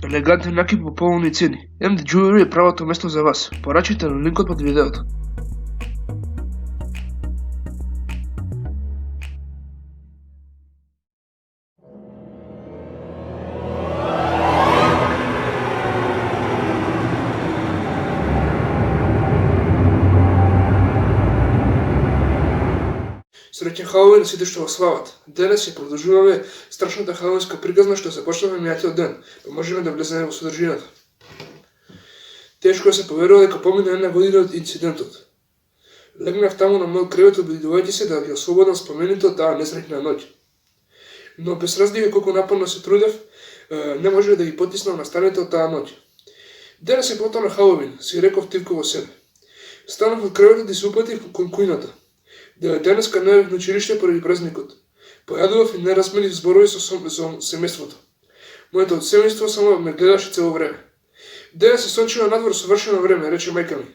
Елегантен накид по поголни цени. MD Jewelry е правото место за вас. Порачите на линкот под видеото. Среќен Халоуин на сите што го слават. Денес ќе продолжуваме страшната халоуинска приказна што започнавме минатиот ден, па можеме да влеземе во содржината. Тешко се поверува дека помина една година од инцидентот. Легнав таму на мојот кревет обидувајќи се да ги ослободам спомените од таа несреќна ноќ. Но без разлика колку напорно се трудев, не можев да ги потиснам настаните од таа ноќ. Денес е потоа на Халоуин, си реков тивко во себе. Станав од креветот и се упатив кон кујната. Денеска не бев на училиште поради празникот. Појадував и не разменив зборови со семејството. Моето семејство само ме гледаше цело време. Денес е сончево надвор совршено време, рече мајка ми.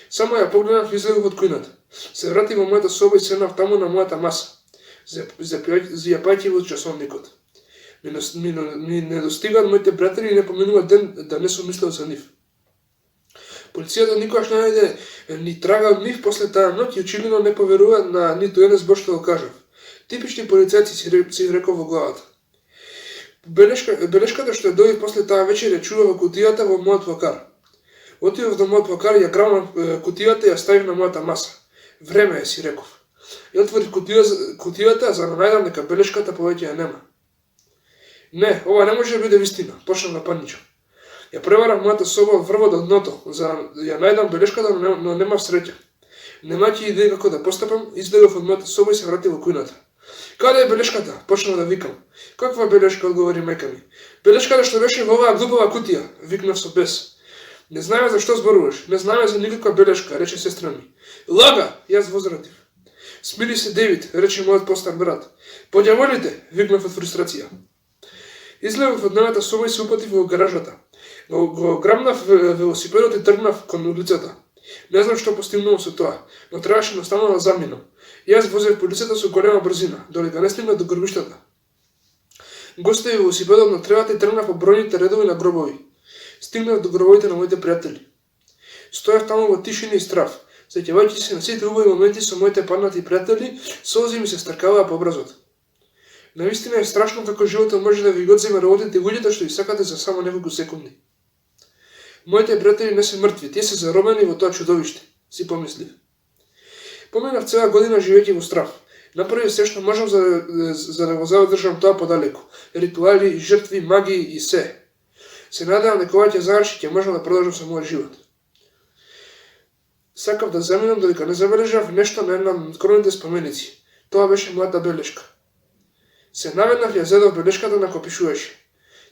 Само ја погледнав и излегов од кујната. Се вратив во мојата соба и седнав таму на мојата маса, зјапајќи во часовникот. Ми не достигаат моите братери и не поминува ден да не сум мислел за нив. Полицијата никогаш не најде ни трага од нив после таа ноќ и очигледно не поверува на ниту еден збор што го кажав. Типични полицајци си рекол во главата. Белешката што ја дојдев после таа вечер ја чува во кутијата во мојот плакар. Отидов до мојот плакар и ја грабнав кутијата и ја ставив на мојата маса. Време е, си реков. И отворив кутијата за да најдам дека белешката повеќе ја нема. Не, ова не може да биде вистина, почнав да паничам. Ја преварав мојата соба од врво до дното, за да ја најдам белешката, но немав среќа. Немајќи идеја како да постапам, излегов од мојата соба и се вратив во кујната. Каде е белешката? Почнав да викам. Каква белешка, одговори мајка ми. Белешката што беше во оваа глупава кутија, викнав со бес. Не знаеме за што зборуваш, не знаеме за никаква белешка, рече сестра ми. Лага, јас возрадив. Смири се, Девид, рече мојот постар брат. Подјаволите, викнав од фрустрација. Излегов од нивната соба и се упатив во гаражата. Го грабнав велосипедот и тргнав кон улицата. Не знам што постигнувам со тоа, но требаше едноставно да заминам. Јас возев по улицата со голема брзина, додека не стигнав до гробиштата. Го стави велосипедот на тревата и тргнав по бројните редови на гробови. Стигнав до гробовите на моите пријатели. Стоев таму во тишина и страв, сеќавајќи се на сите убави моменти со моите паднати пријатели, солзи ми се стркаваа по образот. Навистина е страшно како животот може да ви го одземе работите и луѓето што ви сакате за само неколку секунди. Моите пријатели не се мртви, тие се заробени во тоа чудовиште, си помислив. Поминав цела година живејќи во страв. Направив се што можам за да го задржам тоа подалеку. Ритуали, жртви, магии и се. Се надевам дека ова ќе заврши и ќе можам да продолжам со мојот живот. Сакав да заминам додека не забележав нешто на една од кроните споменици. Тоа беше мојата белешка. Се наведнав ја зедов белешката на која пишуваше.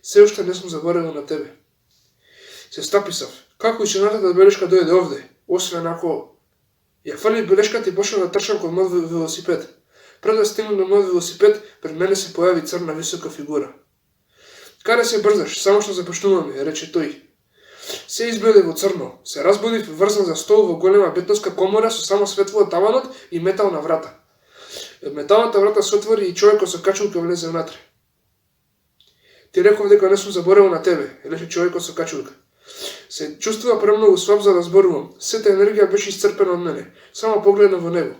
Се уште не сум заборавил на тебе. Се стаписав. Како и ценатата белешка дојде овде, освен ако... Ја фрлив белешката и почнав да трчам кон мојот велосипед. Пред да стигнам на мојот велосипед, пред мене се појави црна висока фигура. Каде се брзаш, само што започнуваме, рече тој. Се избледе во црно, се разбудив врзан за стол во голема бетонска комора со само светло од таванот и метална врата. Металната врата се отвори и човекот со качулка влезе внатре. Ти реков дека не сум заборавил на тебе, рече човекот со качулка. Се чувствува премногу слаб за да зборувам. Сета енергија беше исцрпена од мене. Само погледнав во него.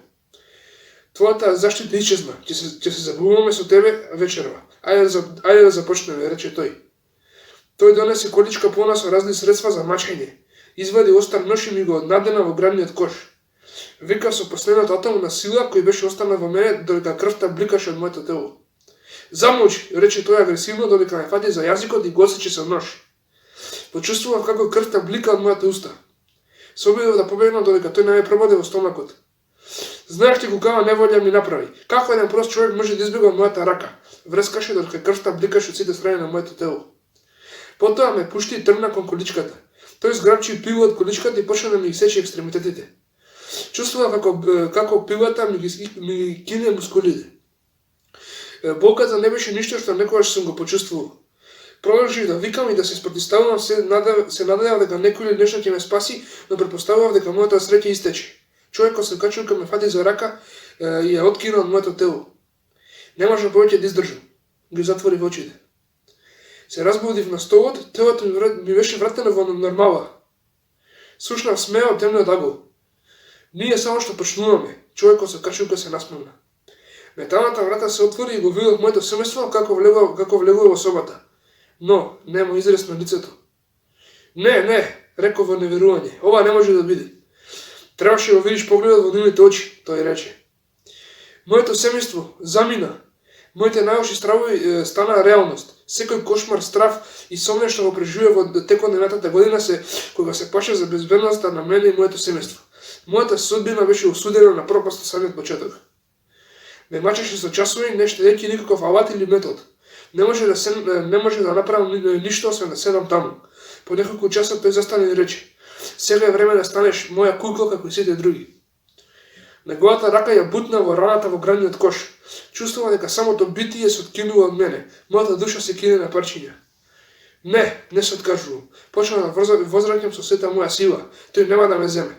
Твојата заштита исчезна. Ќе се забавуваме со тебе вечерва. Ајде да започнеме, рече тој. Тој донесе количка полна со разни средства за мачење. Извади остар нож и ми го однадена во градниот кош. Викав со последната атом на сила кој беше останал во мене додека крвта бликаше од моето тело. Замолчи, рече тој агресивно додека ме фати за јазикот и го осече со нож. Почувствував како крвта блика од мојата уста. Се обидов да побегнам додека тој не ме прободе во стомакот. Знаеш ти кукава неволја ми направи. Како еден прост човек може да избега од мојата рака? Врескаше додека крвта бликаше од сите страни на моето тело. Потоа ме пушти и тргна кон количката. Тој зграбчи пило од количката и почна да ми сече екстремитетите. Чувствував како пилата ми ги кине мускулите. Болката не беше ништо што некогаш сум го почувствувал. Продолжив да викам и да се спротивставувам, се надевав дека некој или нешто ќе ме спаси, но претпоставував дека мојата среќа истече. Човекот со качулка ме фати за рака и ја откина од моето тело. Не може повеќе да издржам. Ги затвори очите. Се разбудив на столот, телото ми беше вратено во нормала. Слушнав смеа од темниот агол. Ние само што почнуваме, човекот со качулка се насмевна. Металната врата се отвори и го видов моето семејство како влегува во собата. Но, нема израз на лицето. Не, реков во неверување, ова не може да биде. Требаше да видиш погледот во нивните очи, тој рече. Моето семејство замина. Моите најлоши стравови стана реалност. Секој кошмар, страв и сомне што го преживеа во текот на едната година кога се плаше за безбедноста на мене и моето семејство. Мојата судбина беше осудена на пропаст од самиот почеток. Ме мачеше со часови, не штедејќи никаков алат или метод. Не може да направам ништо освен да седам таму. По неколку часа тој застана и рече: сега е време да станеш моја кукла како и сите други. Неговата рака ја бутна во раната во градниот кош. Чувствува дека самото битие се откинува од мене. Мојата душа се кине на парчиња. Не се откажувам. Почнав да возраќам со сета моја сила. Тој нема да ме земе.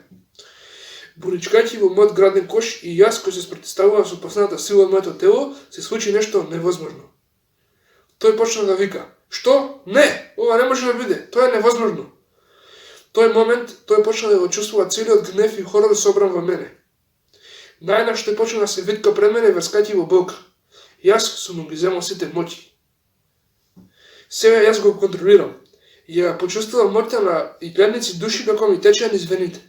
Буричкајќи во мојот граден кош и јас кој се спротивставувам со последната сила од моето тело, се случи нешто невозможно. Тој почна да вика: "Што? Не, ова не може да биде. Тоа е невозможно." Тој момент тој почна да го чувствува целиот гнев и хорор собран во мене. Најнаш тој почна да се витка пред мене врскајќи во болка. Јас сум ги земал сите моќи. Сега јас го контролирам. Ја почувствувам моќта на и гледници души како ми течеа низ вените.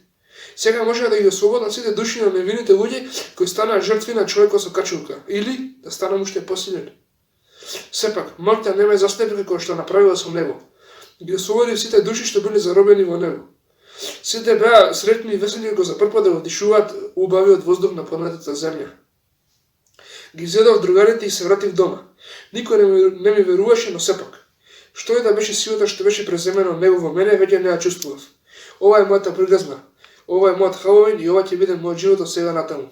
Сега може да ги ослободам сите души на невините луѓе кои станаа жртви на човекот со качулка, или да станам уште посилен. Сепак, моќта не ме заслепи како што направила со него. Ги ослободив сите души што били заробени во него. Сите беа сретни и весели го за прв пат да вдишуваат убавиот воздух на планетата Земја. Ги зедов другарите и се вратив дома. Никој не ми веруваше, но сепак. Што и да беше силата што беше преземена од него во мене, веќе не ја чувствував. Ова е мојата пригазма. Ова е мојот Халоуин и ова ќе биде мојот живот од сега натаму.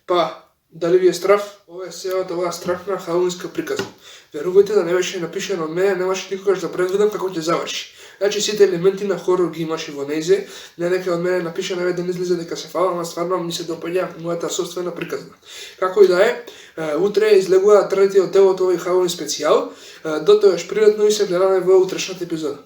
Па, дали ви е страв? Ова е сејата оваа страшна халоуинска приказна. Верувајте да не беше напишено од мене, немаше никогаш да предвидам како ќе заврши. Значи сите елементи на хорор ги имаше во нејзе, не дека од мене напишано да не излезе дека се фалам, а стварно ми се допаѓа мојата собствена приказна. Како и да е, утре излегува третиот дел од овој Халоуин специјал. До тогаш пријатно и се гледаме во утрешната епизода.